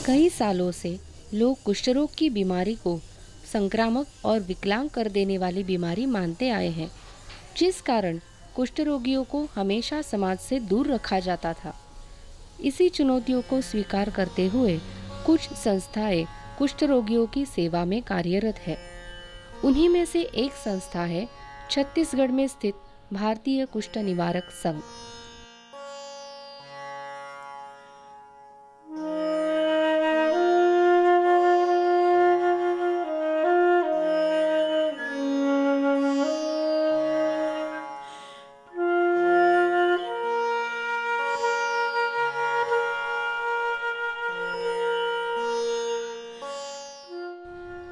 कई सालों से लोग कुष्ठ रोग की बीमारी को संक्रामक और विकलांग कर देने वाली बीमारी मानते आए हैं, जिस कारण कुष्ठ रोगियों को हमेशा समाज से दूर रखा जाता था। इसी चुनौतियों को स्वीकार करते हुए कुछ संस्थाएं कुष्ठ रोगियों की सेवा में कार्यरत है। उन्हीं में से एक संस्था है छत्तीसगढ़ में स्थित भारतीय कुष्ठ निवारक संघ।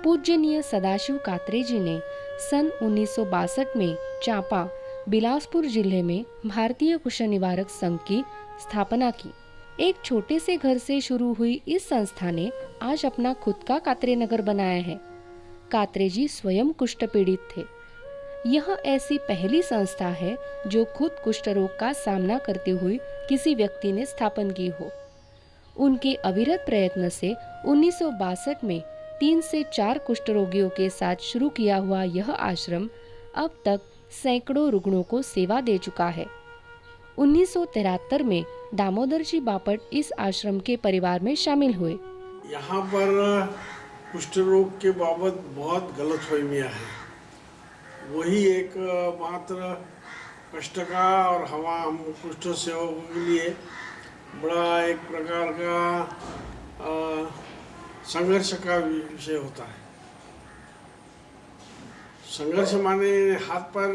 पूज्यनीय सदाशिव कात्रे जी ने सन 1962 में चांपा, बिलासपुर जिले में भारतीय कुष्ठ निवारक संघ की स्थापना की। एक छोटे से घर से शुरू हुई इस संस्था ने आज अपना खुद का कात्रे नगर बनाया है। कात्रे जी स्वयं कुष्ठ पीड़ित थे। यह ऐसी पहली संस्था है जो खुद कुष्ठ रोग का सामना करते हुए किसी व्यक्ति ने स्थापन की हो। उनके अविरत प्रयत्न से 1962 में 3 से 4 कुष्ठ रोगियों के साथ शुरू किया हुआ यह आश्रम अब तक सैकड़ों रुग्णों को सेवा दे चुका है। 1973 में दामोदर जी बापट इस आश्रम के परिवार में शामिल हुए। यहाँ पर कुष्ठ रोग के बाबत बहुत गलतफहमियाँ हैं। वही एक मात्र कष्ट का और हम कुष्ठ सेवकों के लिए बड़ा एक प्रकार का संघर्ष का विषय होता है। संघर्ष माने हाथ पर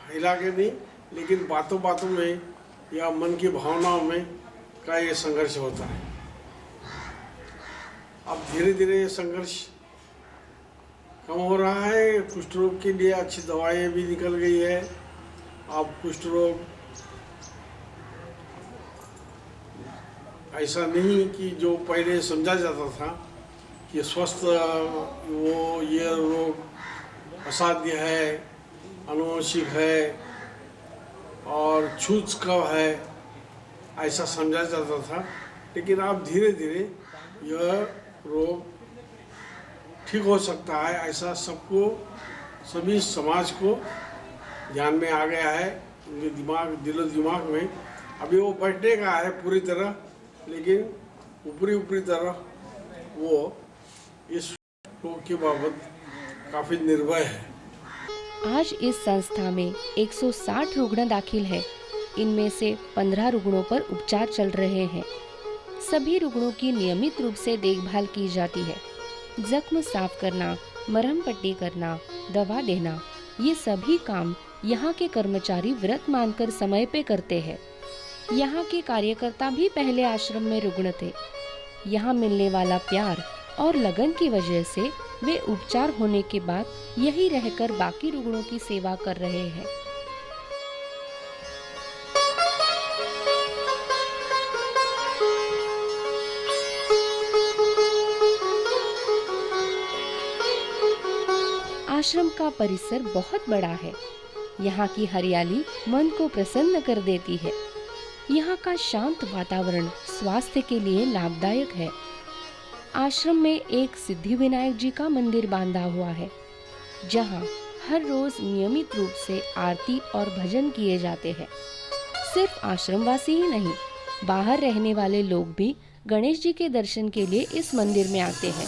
हिला के नहीं, लेकिन बातों बातों में या मन की भावनाओं में का ये संघर्ष होता है। अब धीरे धीरे ये संघर्ष कम हो रहा है। कुष्ठ रोग के लिए अच्छी दवाएं भी निकल गई है। अब कुष्ठ रोग ऐसा नहीं कि जो पहले समझा जाता था कि स्वस्थ ये रोग असाध्य है, अनुवंशिक है और छूत कब है, ऐसा समझा जाता था। लेकिन अब धीरे धीरे यह रोग ठीक हो सकता है, ऐसा सबको, सभी समाज को ध्यान में आ गया है। उनके दिलो दिमाग में अभी वो बैठने का है पूरी तरह, लेकिन ऊपरी तरह वो इस रोग के बाबत काफी निर्भय है। आज इस संस्था में 160 रुग्ण दाखिल है। इनमें से 15 रुग्णों पर उपचार चल रहे हैं। सभी रुग्णों की नियमित रूप से देखभाल की जाती है। जख्म साफ करना, मरहम पट्टी करना, दवा देना, ये सभी काम यहाँ के कर्मचारी व्रत मानकर समय पे करते हैं। यहाँ के कार्यकर्ता भी पहले आश्रम में रुग्ण थे। यहाँ मिलने वाला प्यार और लगन की वजह से वे उपचार होने के बाद यही रहकर बाकी रुग्णों की सेवा कर रहे हैं। आश्रम का परिसर बहुत बड़ा है। यहाँ की हरियाली मन को प्रसन्न कर देती है। यहाँ का शांत वातावरण स्वास्थ्य के लिए लाभदायक है। आश्रम में एक सिद्धि विनायक जी का मंदिर बांधा हुआ है, जहाँ हर रोज नियमित रूप से आरती और भजन किए जाते हैं। सिर्फ आश्रमवासी ही नहीं, बाहर रहने वाले लोग भी गणेश जी के दर्शन के लिए इस मंदिर में आते हैं।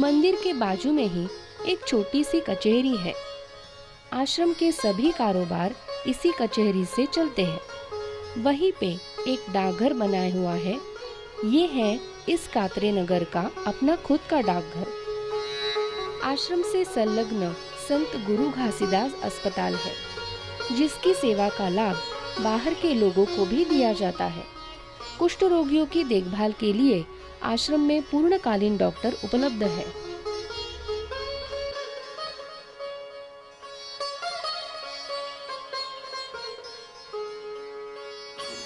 मंदिर के बाजू में ही एक छोटी सी कचहरी है। आश्रम के सभी कारोबार इसी कचहरी से चलते हैं। वहीं पे एक डाकघर बनाया हुआ है। ये है इस कात्रे नगर का अपना खुद का डाकघर। आश्रम से संलग्न संत गुरु घासीदास अस्पताल है, जिसकी सेवा का लाभ बाहर के लोगों को भी दिया जाता है। कुष्ठ रोगियों की देखभाल के लिए आश्रम में पूर्णकालीन डॉक्टर उपलब्ध है।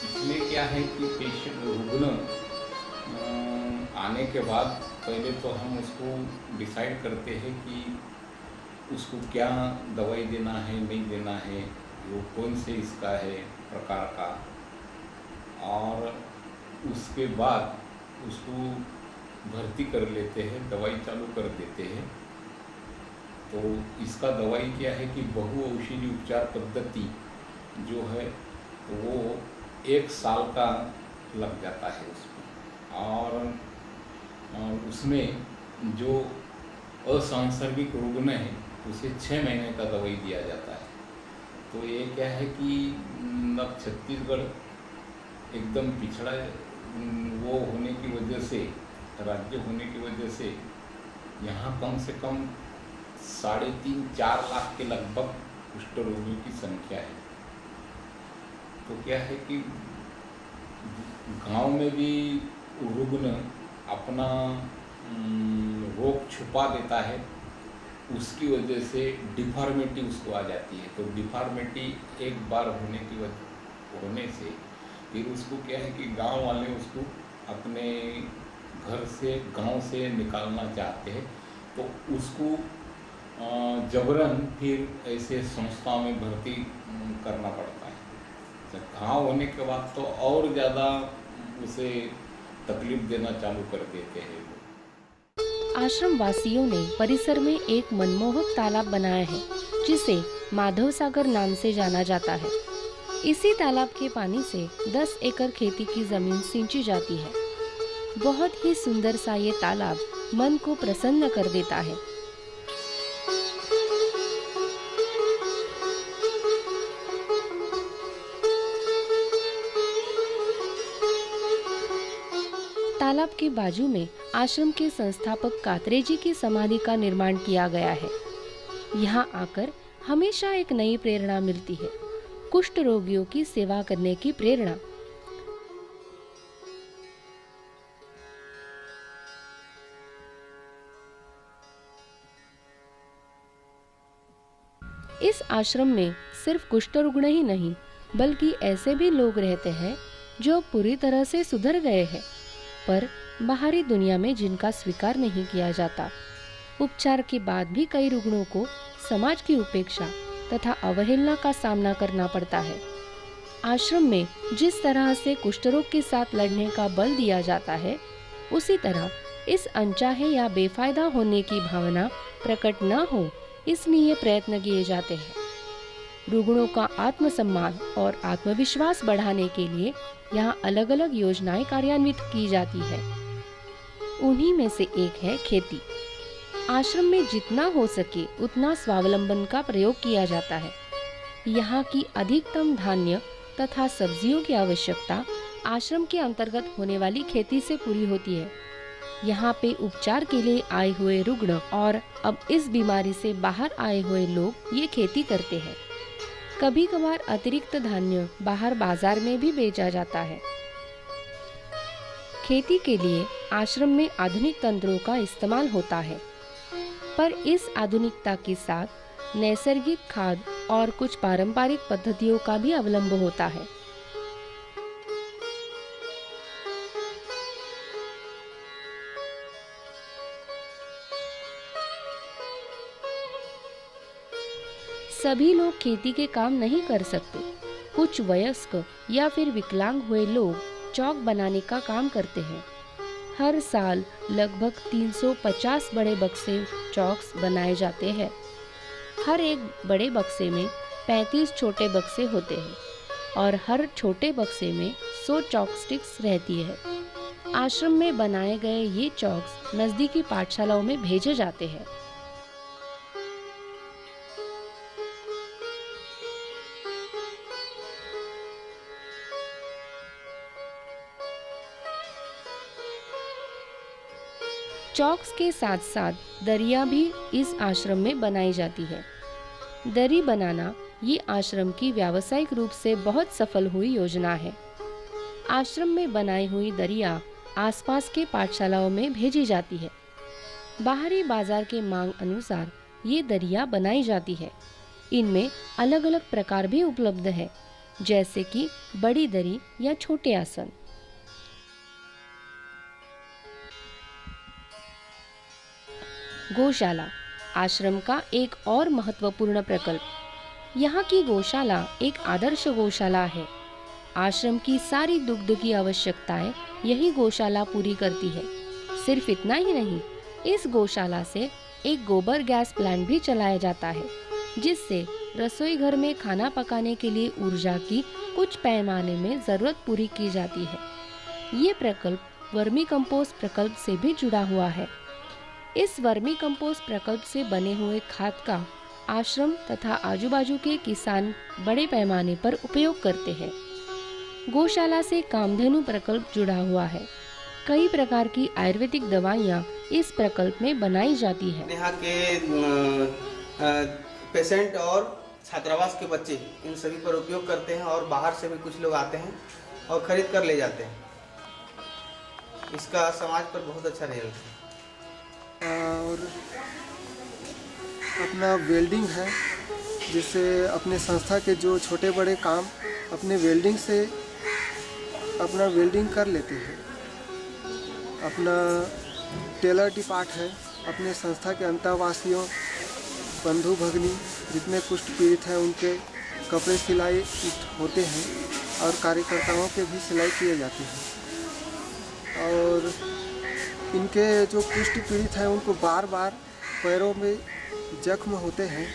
इसमें क्या है कि पेशेंट रुग्ण आने के बाद पहले तो हम उसको डिसाइड करते हैं कि उसको क्या दवाई देना है, नहीं देना है, वो कौन से इसका है प्रकार का, और उसके बाद उसको भर्ती कर लेते हैं, दवाई चालू कर देते हैं। तो इसका दवाई क्या है कि बहु औषधि उपचार पद्धति जो है तो वो 1 साल का लग जाता है उसमें, और उसमें जो असंसर्गिक रुग्ण है उसे 6 महीने का दवाई दिया जाता है। तो ये क्या है कि अब छत्तीसगढ़ एकदम पिछड़ा वो होने की वजह से, राज्य होने की वजह से यहाँ कम से कम 3.5-4 लाख के लगभग कुष्ठ रोगियों की संख्या है। तो क्या है कि गांव में भी रुग्ण अपना रोग छुपा देता है, उसकी वजह से डिफॉर्मिटी उसको आ जाती है। तो डिफॉर्मिटी एक बार होने से फिर उसको क्या है कि गांव वाले उसको अपने घर से, गांव से निकालना चाहते हैं, तो उसको जबरन फिर ऐसे संस्थाओं में भर्ती करना पड़ता है। जब घाव होने के बाद तो और ज़्यादा उसे तकलीफ देना चालू कर देते हैं। आश्रम वासियों ने परिसर में एक मनमोहक तालाब बनाया है, जिसे माधव सागर नाम से जाना जाता है। इसी तालाब के पानी से 10 एकड़ खेती की जमीन सिंची जाती है। बहुत ही सुंदर सा ये तालाब मन को प्रसन्न कर देता है। तालाब के बाजू में आश्रम के संस्थापक कात्रे जी की समाधि का निर्माण किया गया है। यहाँ आकर हमेशा एक नई प्रेरणा मिलती है, कुष्ठ रोगियों की सेवा करने की प्रेरणा। इस आश्रम में सिर्फ कुष्ठ रुग्ण ही नहीं, बल्कि ऐसे भी लोग रहते हैं जो पूरी तरह से सुधर गए हैं, पर बाहरी दुनिया में जिनका स्वीकार नहीं किया जाता। उपचार के बाद भी कई रुग्णों को समाज की उपेक्षा तथा अवहेलना का सामना करना पड़ता है। आश्रम में जिस तरह से कुष्ठ रोग के साथ लड़ने का बल दिया जाता है, उसी तरह इस अनचाहे या बेफायदा होने की भावना प्रकट न हो, इसलिए प्रयत्न किए जाते हैं। रुग्णों का आत्मसम्मान और आत्मविश्वास बढ़ाने के लिए यहाँ अलग अलग योजनाएं कार्यान्वित की जाती है। उन्हीं में से एक है खेती। आश्रम में जितना हो सके उतना स्वावलंबन का प्रयोग किया जाता है। यहाँ की अधिकतम धान्य तथा सब्जियों की आवश्यकता आश्रम के अंतर्गत होने वाली खेती से पूरी होती है। यहाँ पे उपचार के लिए आए हुए रुग्ण और अब इस बीमारी से बाहर आए हुए लोग ये खेती करते हैं। कभी कभार अतिरिक्त धान्य बाहर बाजार में भी बेचा जाता है। खेती के लिए आश्रम में आधुनिक तंत्रों का इस्तेमाल होता है, पर इस आधुनिकता के साथ नैसर्गिक खाद और कुछ पारंपरिक पद्धतियों का भी अवलंब होता है। सभी लोग खेती के काम नहीं कर सकते। कुछ वयस्क या फिर विकलांग हुए लोग चौक बनाने का काम करते हैं। हर साल लगभग 350 बड़े बक्से चौक्स बनाए जाते हैं। हर एक बड़े बक्से में 35 छोटे बक्से होते हैं और हर छोटे बक्से में 100 चौक स्टिक्स रहती है। आश्रम में बनाए गए ये चौक्स नजदीकी पाठशालाओं में भेजे जाते हैं। चौक्स के साथ साथ दरिया भी इस आश्रम में बनाई जाती है। दरी बनाना ये आश्रम की व्यावसायिक रूप से बहुत सफल हुई योजना है। आश्रम में बनाई हुई दरिया आसपास के पाठशालाओं में भेजी जाती है। बाहरी बाजार के मांग अनुसार ये दरिया बनाई जाती है। इनमें अलग अलग प्रकार भी उपलब्ध है, जैसे कि बड़ी दरी या छोटे आसन। गौशाला आश्रम का एक और महत्वपूर्ण प्रकल्प। यहाँ की गौशाला एक आदर्श गौशाला है। आश्रम की सारी दुग्ध की आवश्यकताएं यही गौशाला पूरी करती है। सिर्फ इतना ही नहीं, इस गौशाला से एक गोबर गैस प्लांट भी चलाया जाता है, जिससे रसोई घर में खाना पकाने के लिए ऊर्जा की कुछ पैमाने में जरूरत पूरी की जाती है। ये प्रकल्प वर्मी कंपोस्ट प्रकल्प से भी जुड़ा हुआ है। इस वर्मी कंपोस्ट प्रकल्प से बने हुए खाद का आश्रम तथा आजू-बाजू के किसान बड़े पैमाने पर उपयोग करते हैं। गौशाला से कामधेनु प्रकल्प जुड़ा हुआ है। कई प्रकार की आयुर्वेदिक दवाइयाँ इस प्रकल्प में बनाई जाती है। यहाँ के पेशेंट और छात्रावास के बच्चे इन सभी पर उपयोग करते हैं और बाहर से भी कुछ लोग आते हैं और खरीद कर ले जाते हैं। इसका समाज पर बहुत अच्छा रिजल्ट है। और अपना वेल्डिंग है, जिससे अपने संस्था के जो छोटे बड़े काम अपने वेल्डिंग से अपना वेल्डिंग कर लेते हैं। अपना टेलर डिपार्ट है, अपने संस्था के अंतःवासियों बंधु भगिनी जितने कुष्ठ पीड़ित हैं उनके कपड़े सिलाई होते हैं और कार्यकर्ताओं के भी सिलाई किए जाते हैं। और इनके जो कुष्ठ पीड़ित हैं उनको बार बार पैरों में जख्म होते हैं,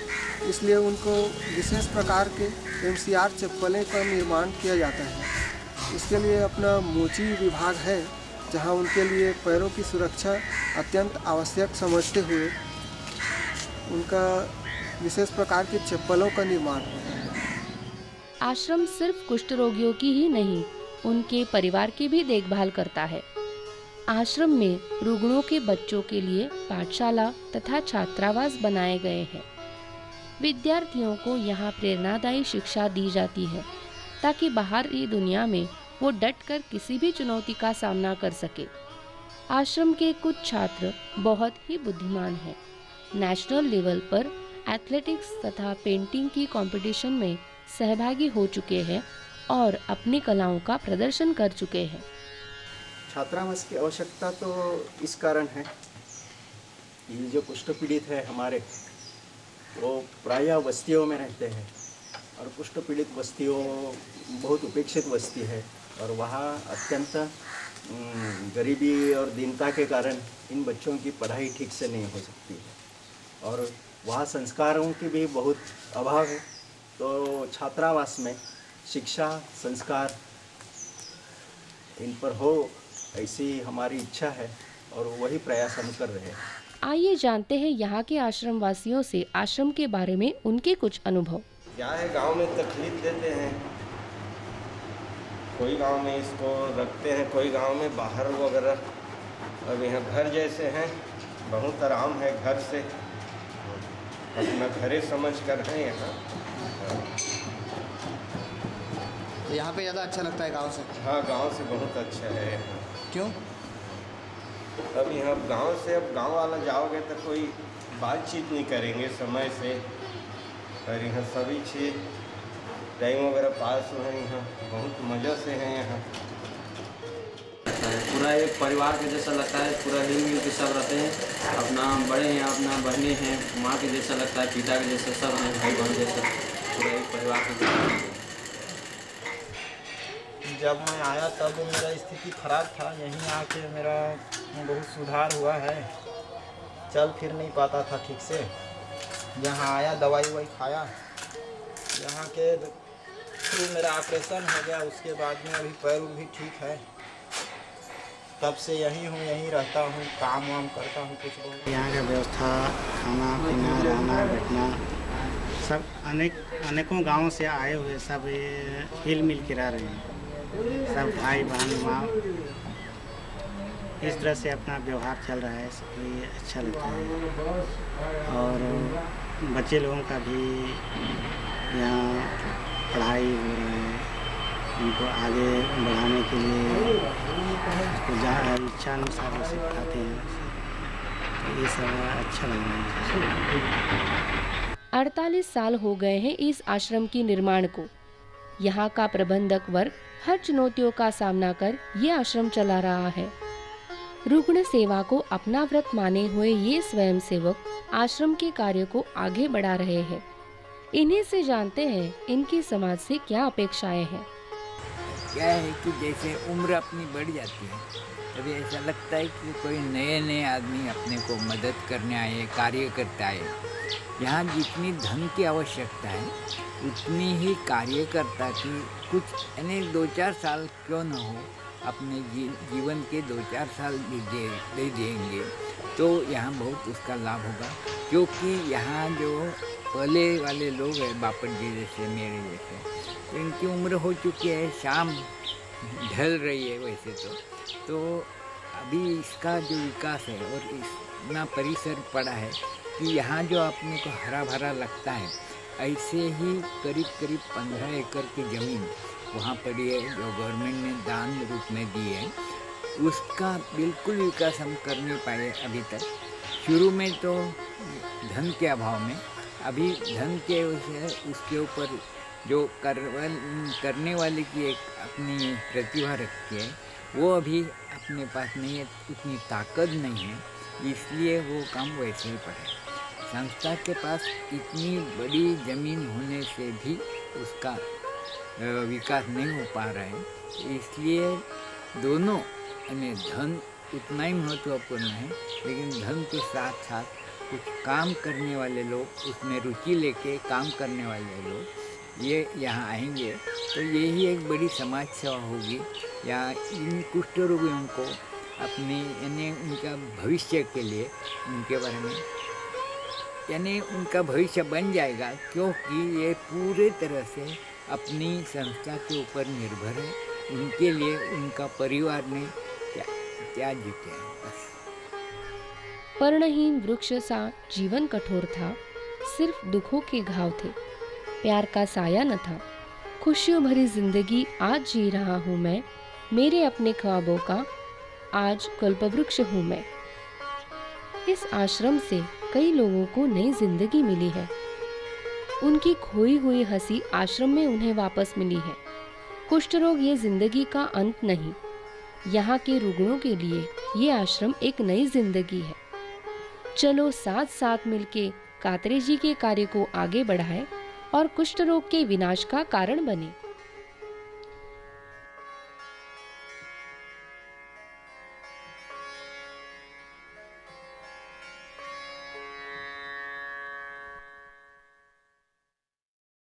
इसलिए उनको विशेष प्रकार के MCR चप्पलें का निर्माण किया जाता है। इसके लिए अपना मोची विभाग है, जहां उनके लिए पैरों की सुरक्षा अत्यंत आवश्यक समझते हुए उनका विशेष प्रकार की चप्पलों का निर्माण होता है। आश्रम सिर्फ कुष्ठ रोगियों की ही नहीं, उनके परिवार की भी देखभाल करता है। आश्रम में रुग्णों के बच्चों के लिए पाठशाला तथा छात्रावास बनाए गए हैं। विद्यार्थियों को यहाँ प्रेरणादायी शिक्षा दी जाती है, ताकि बाहरी दुनिया में वो डटकर किसी भी चुनौती का सामना कर सके। आश्रम के कुछ छात्र बहुत ही बुद्धिमान हैं। नेशनल लेवल पर एथलेटिक्स तथा पेंटिंग की कंपटीशन में सहभागी हो चुके हैं और अपनी कलाओं का प्रदर्शन कर चुके हैं। छात्रावास की आवश्यकता तो इस कारण है, ये जो कुष्ठ पीड़ित है हमारे, वो प्रायः बस्तियों में रहते हैं और कुष्ठ पीड़ित बस्तियों बहुत उपेक्षित बस्ती है और वहाँ अत्यंत गरीबी और दीनता के कारण इन बच्चों की पढ़ाई ठीक से नहीं हो सकती है और वहाँ संस्कारों की भी बहुत अभाव है। तो छात्रावास में शिक्षा संस्कार इन पर हो, ऐसी हमारी इच्छा है और वही प्रयास हम कर रहे हैं। आइए जानते हैं यहाँ के आश्रम वासियों से आश्रम के बारे में उनके कुछ अनुभव। क्या है, गांव में तकलीफ देते हैं, कोई गांव में इसको रखते हैं, कोई गांव में बाहर वगैरह। अब यहाँ घर जैसे हैं, बहुत आराम है, घर से अपना घरे समझ कर हैं यहाँ। यहाँ पे ज़्यादा अच्छा लगता है गांव से? हाँ, गांव से बहुत अच्छा है। क्यों? अब यहाँ गांव से, अब गांव वाला जाओगे तो कोई बातचीत नहीं करेंगे समय से, और यहाँ सभी चीज़ टाइम वगैरह पास हो है, यहाँ बहुत मज़े से हैं। यहाँ पूरा एक परिवार के जैसा लगता है, पूरा हिल मिल के सब रहते हैं, अपना बड़े हैं, अपना बहनें हैं, माँ के जैसा लगता है, पिता के जैसा, सब हैं भाई बहन जैसा, पूरा एक परिवार के जैसा। जब मैं आया तब मेरा स्थिति खराब था, यहीं आके मेरा बहुत सुधार हुआ है। चल फिर नहीं पाता था ठीक से, यहाँ आया, दवाई ववाई खाया, यहाँ के थ्रू मेरा ऑपरेशन हो गया। उसके बाद में अभी पैर भी ठीक है, तब से यहीं हूँ, यहीं रहता हूँ, काम वाम करता हूँ कुछ बहुत। यहाँ का व्यवस्था, खाना पीना, रहना बैठना, सब अनेकों गांवों से आए हुए सब हिल मिल के रह रहे हैं, सब भाई बहन माँ, इस तरह से अपना व्यवहार चल रहा है, सबको ये अच्छा लगता है। और बच्चे लोगों का भी यहाँ पढ़ाई हो रहा है, उनको आगे बढ़ाने के लिए उसको जहाँ इच्छा अनुसार वो सिखाते हैं, तो ये सब अच्छा लग रहा है। 48 साल हो गए हैं इस आश्रम की निर्माण को। यहाँ का प्रबंधक वर्ग हर चुनौतियों का सामना कर ये आश्रम चला रहा है। रुग्ण सेवा को अपना व्रत माने हुए ये स्वयंसेवक आश्रम के कार्य को आगे बढ़ा रहे हैं। इन्हीं से जानते हैं इनकी समाज से क्या अपेक्षाएं हैं। क्या है कि जैसे उम्र अपनी बढ़ जाती है, तभी ऐसा लगता है कि कोई नए आदमी अपने को मदद करने आए, कार्य करता है। यहाँ जितनी धन की आवश्यकता है उतनी ही कार्यकर्ता की कुछ यानी 2-4 साल क्यों न हो, अपने जीवन के 2-4 साल भी दे देंगे तो यहाँ बहुत उसका लाभ होगा। क्योंकि यहाँ जो पहले वाले लोग हैं, बापट जी जैसे, मेरे जैसे, तो इनकी उम्र हो चुकी है, शाम ढल रही है वैसे तो अभी इसका जो विकास है और इतना परिसर पड़ा है कि यहाँ जो अपने को हरा भरा लगता है, ऐसे ही करीब 15 एकड़ की ज़मीन वहाँ पड़ी है जो गवर्नमेंट ने दान रूप में दी है। उसका बिल्कुल विकास हम कर नहीं पाए अभी तक। शुरू में तो धन के अभाव में, अभी धन के उसके ऊपर जो करने वाले की एक अपनी प्रतिभा रखी है, वो अभी अपने पास नहीं है, उतनी ताकत नहीं है, इसलिए वो काम वैसे ही पड़े। संस्था के पास इतनी बड़ी ज़मीन होने से भी उसका विकास नहीं हो पा रहा है। इसलिए दोनों यानी धन उतना ही महत्वपूर्ण है, लेकिन धन के साथ साथ कुछ काम करने वाले लोग, उसमें रुचि लेके काम करने वाले लोग ये यहाँ आएंगे तो यही एक बड़ी समाज सेवा होगी। या इन कुष्ठ रोगियों को अपने यानी उनका भविष्य के लिए उनके बारे में यानी उनका भविष्य बन जाएगा, क्योंकि ये पूरे तरह से अपनी संस्था के ऊपर निर्भर है। उनके लिए उनका परिवार ने त्याग दिया है बस। पर्णहीन वृक्ष सा जीवन कठोर था, सिर्फ दुखों के घाव थे, प्यार का साया न था। खुशियों भरी जिंदगी आज जी रहा हूँ मैं, मेरे अपने ख्वाबों का आज कल्पवृक्ष हूँ मैं। इस आश्रम से कई लोगों को नई जिंदगी मिली है। उनकी खोई हुई हंसी आश्रम में उन्हें वापस मिली है। कुष्ठ रोग ये जिंदगी का अंत नहीं, यहाँ के रुग्णों के लिए ये आश्रम एक नई जिंदगी है। चलो साथ मिलके कात्रे जी के कार्य को आगे बढ़ाएं और कुष्ठ रोग के विनाश का कारण बने।